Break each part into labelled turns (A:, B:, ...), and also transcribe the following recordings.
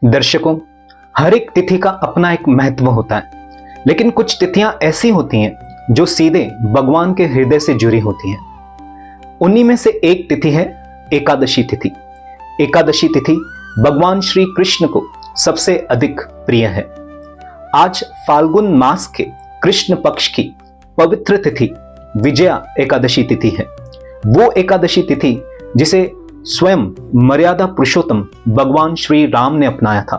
A: दर्शकों, हर एक तिथि का अपना एक महत्व होता है, लेकिन कुछ तिथियां ऐसी होती हैं जो सीधे भगवान के हृदय से जुड़ी होती हैं। उन्हीं में से एक तिथि है एकादशी तिथि। एकादशी तिथि भगवान श्री कृष्ण को सबसे अधिक प्रिय है। आज फाल्गुन मास के कृष्ण पक्ष की पवित्र तिथि विजया एकादशी तिथि है। वो एकादशी तिथि जिसे स्वयं मर्यादा पुरुषोत्तम भगवान श्री राम ने अपनाया था।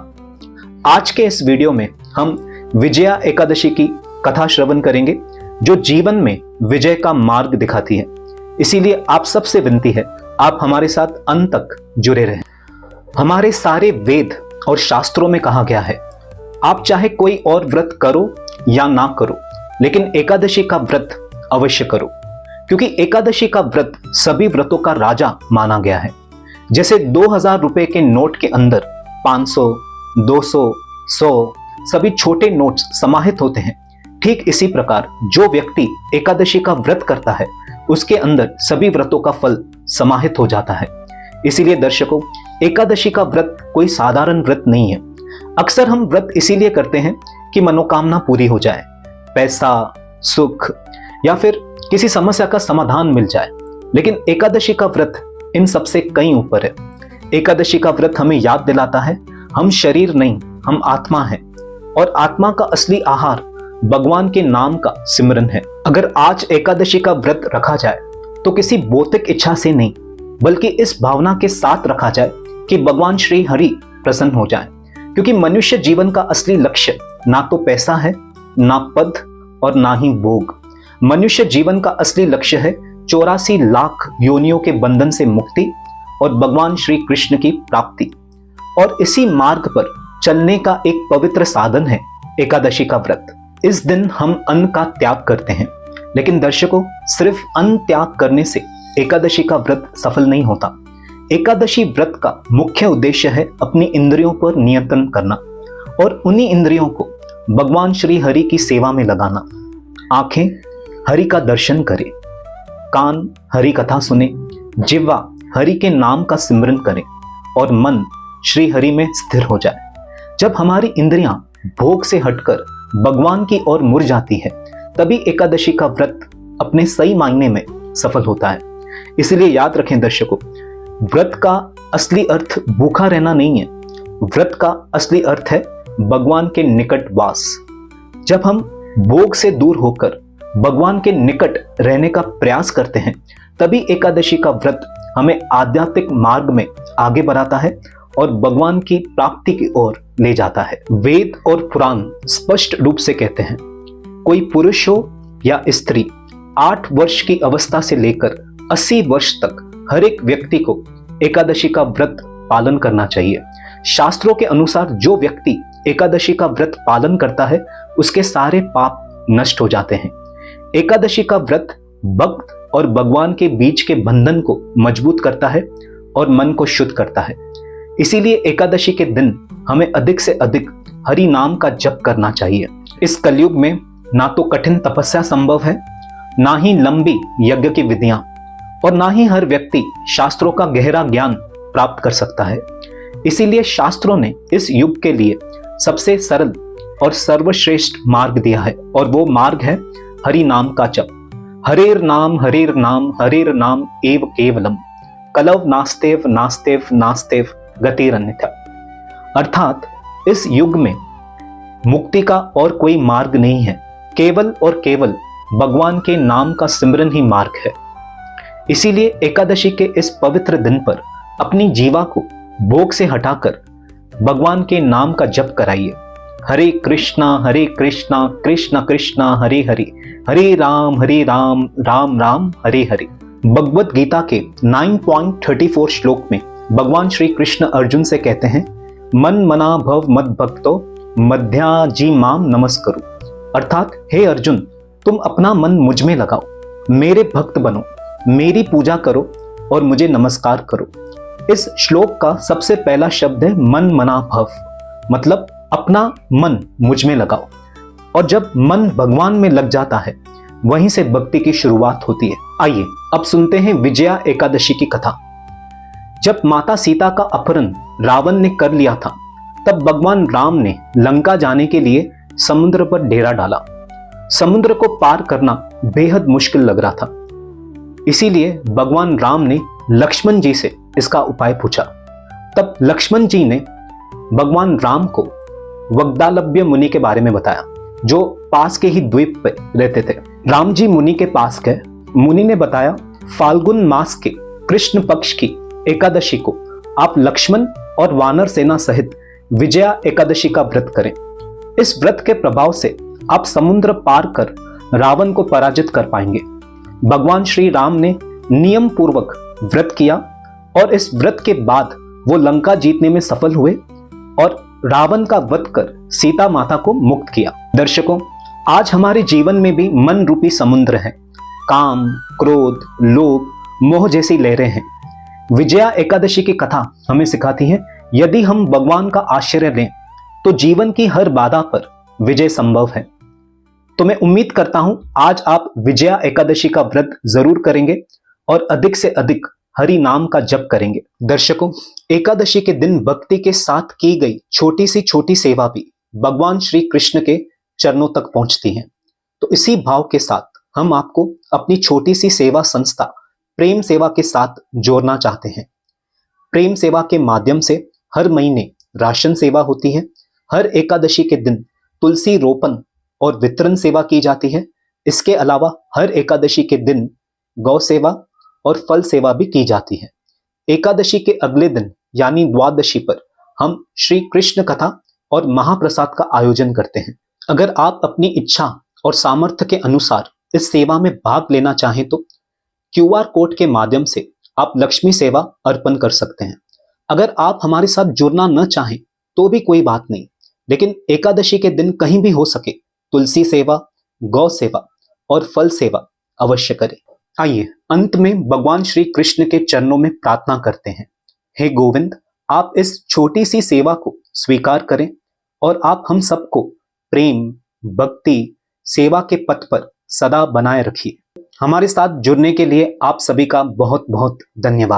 A: आज के इस वीडियो में हम विजया एकादशी की कथा श्रवण करेंगे, जो जीवन में विजय का मार्ग दिखाती है। इसीलिए आप सबसे विनती है, आप हमारे साथ अंत तक जुड़े रहें। हमारे सारे वेद और शास्त्रों में कहा गया है, आप चाहे कोई और व्रत करो या ना करो, लेकिन एकादशी का व्रत अवश्य करो, क्योंकि एकादशी का व्रत सभी व्रतों का राजा माना गया है। जैसे 2000 रुपए के नोट के अंदर 500, 200, 100 सभी छोटे नोट्स समाहित होते हैं, ठीक इसी प्रकार जो व्यक्ति एकादशी का व्रत करता है उसके अंदर सभी व्रतों का फल समाहित हो जाता है। इसीलिए दर्शकों, एकादशी का व्रत कोई साधारण व्रत नहीं है। अक्सर हम व्रत इसीलिए करते हैं कि मनोकामना पूरी हो जाए, पैसा, सुख या फिर किसी समस्या का समाधान मिल जाए, लेकिन एकादशी का व्रत इन सबसे कहीं ऊपर है। एकादशी का व्रत हमें याद दिलाता है, हम शरीर नहीं, हम आत्मा हैं, और आत्मा का असली आहार भगवान के नाम का सिमरन है। अगर आज एकादशी का व्रत रखा जाए तो किसी भौतिक इच्छा से नहीं, बल्कि इस भावना के साथ रखा जाए कि भगवान श्री हरि प्रसन्न हो जाए, क्योंकि मनुष्य जीवन का असली लक्ष्य ना तो पैसा है, ना पद और ना ही भोग। मनुष्य जीवन का असली लक्ष्य है 84 लाख योनियों के बंधन से मुक्ति और भगवान श्री कृष्ण की प्राप्ति, और इसी मार्ग पर चलने का एक पवित्र साधन है एकादशी का व्रत। इस दिन हम अन्न का त्याग करते हैं, लेकिन दर्शकों, सिर्फ अन्न त्याग करने से एकादशी का व्रत सफल नहीं होता। एकादशी व्रत का मुख्य उद्देश्य है अपनी इंद्रियों पर नियंत्रण करना और उन्हीं इंद्रियों को भगवान श्री हरि की सेवा में लगाना। आंखें हरि का दर्शन करें, कान हरि कथा सुने, जिह्वा हरि के नाम का सिमरन करें और मन श्री हरि में स्थिर हो जाए। जब हमारी इंद्रियां भोग से हटकर भगवान की ओर मुड़ जाती है, तभी एकादशी का व्रत अपने सही मायने में सफल होता है। इसलिए याद रखें दर्शकों, व्रत का असली अर्थ भूखा रहना नहीं है। व्रत का असली अर्थ है भगवान के निकट वास। जब हम भोग से दूर होकर भगवान के निकट रहने का प्रयास करते हैं, तभी एकादशी का व्रत हमें आध्यात्मिक मार्ग में आगे बढ़ाता है और भगवान की प्राप्ति की ओर ले जाता है। वेद और पुराण स्पष्ट रूप से कहते हैं, कोई पुरुष हो या स्त्री, 8 वर्ष की अवस्था से लेकर 80 वर्ष तक हर एक व्यक्ति को एकादशी का व्रत पालन करना चाहिए। शास्त्रों के अनुसार जो व्यक्ति एकादशी का व्रत पालन करता है, उसके सारे पाप नष्ट हो जाते हैं। एकादशी का व्रत भक्त और भगवान के बीच के बंधन को मजबूत करता है और मन को शुद्ध करता है। इसीलिए एकादशी के दिन हमें अधिक से अधिक हरि नाम का जप करना चाहिए। इस कलयुग में ना तो कठिन तपस्या संभव है, ना ही लंबी यज्ञ की विधियां, और ना ही हर व्यक्ति शास्त्रों का गहरा ज्ञान प्राप्त कर सकता है। इसीलिए शास्त्रों ने इस युग के लिए सबसे सरल और सर्वश्रेष्ठ मार्ग दिया है, और वो मार्ग है हरि नाम का जप। हरेर नाम हरेर नाम एव केवलम, कलव नास्तेव नास्तेव नास्तेव गतिरन्यथा। अर्थात इस युग में मुक्ति का और कोई मार्ग नहीं है, केवल और केवल भगवान के नाम का सिमरन ही मार्ग है। इसीलिए एकादशी के इस पवित्र दिन पर अपनी जीवा को भोग से हटाकर भगवान के नाम का जप कराइए। हरे कृष्णा कृष्ण कृष्ण हरे हरे, हरे राम राम राम हरे हरे। भगवत गीता के 9.34 श्लोक में भगवान श्री कृष्ण अर्जुन से कहते हैं, मन मना भव मद भक्तो मध्याजी माम नमस्करो। अर्थात हे अर्जुन, तुम अपना मन मुझ में लगाओ, मेरे भक्त बनो, मेरी पूजा करो और मुझे नमस्कार करो। इस श्लोक का सबसे पहला शब्द है मन मना भव, मतलब अपना मन मुझ में लगाओ। और जब मन भगवान में लग जाता है, वहीं से भक्ति की शुरुआत होती है। आइए अब सुनते हैं विजया एकादशी की कथा। जब माता सीता का अपहरण रावण ने कर लिया था, तब भगवान राम ने लंका जाने के लिए समुद्र पर डेरा डाला। समुद्र को पार करना बेहद मुश्किल लग रहा था, इसीलिए भगवान राम ने लक्ष्मण जी से इसका उपाय पूछा। तब लक्ष्मण जी ने भगवान राम को वग्दालभ्य मुनि के बारे में बताया, जो पास के ही द्वीप पे रहते थे। राम जी मुनि के पास गए। मुनि ने बताया, फाल्गुन मास के कृष्ण पक्ष की एकादशी को आप लक्ष्मण और वानर सेना सहित विजया एकादशी का व्रत करें। इस व्रत के प्रभाव से आप समुद्र पार कर रावण को पराजित कर पाएंगे। भगवान श्री राम ने नियम पूर्वक व्रत किया और इस व्रत के बाद वो लंका जीतने में सफल हुए और रावण का वध कर सीता माता को मुक्त किया। दर्शकों, आज हमारे जीवन में भी मन रूपी समुद्र है। काम, क्रोध, लोभ, मोह जैसी लहरें हैं। विजया एकादशी की कथा हमें सिखाती है, यदि हम भगवान का आश्रय लें तो जीवन की हर बाधा पर विजय संभव है। तो मैं उम्मीद करता हूं आज आप विजया एकादशी का व्रत जरूर करेंगे और अधिक से अधिक हरि नाम का जप करेंगे। दर्शकों, एकादशी के दिन भक्ति के साथ की गई छोटी सेवा भी भगवान श्री कृष्ण के चरणों तक पहुंचती है। तो इसी भाव के साथ हम आपको अपनी छोटी सी सेवा संस्था प्रेम सेवा के साथ जोड़ना चाहते हैं। प्रेम सेवा के माध्यम से हर महीने राशन सेवा होती है। हर एकादशी के दिन तुलसी रोपण और वितरण सेवा की जाती है। इसके अलावा हर एकादशी के दिन गौ सेवा और फल सेवा भी की जाती है। एकादशी के अगले दिन यानी द्वादशी पर हम श्री कृष्ण कथा और महाप्रसाद का आयोजन करते हैं। अगर आप अपनी इच्छा और सामर्थ्य के अनुसार इस सेवा में भाग लेना चाहें तो QR कोड के माध्यम से आप लक्ष्मी सेवा अर्पण कर सकते हैं। अगर आप हमारे साथ जुड़ना न चाहें तो भी कोई बात नहीं, लेकिन एकादशी के दिन कहीं भी हो सके तुलसी सेवा, गौ सेवा और फल सेवा अवश्य करें। आइए अंत में भगवान श्री कृष्ण के चरणों में प्रार्थना करते हैं। हे गोविंद, आप इस छोटी सी सेवा को स्वीकार करें और आप हम सबको प्रेम, भक्ति, सेवा के पथ पर सदा बनाए रखिए। हमारे साथ जुड़ने के लिए आप सभी का बहुत बहुत धन्यवाद।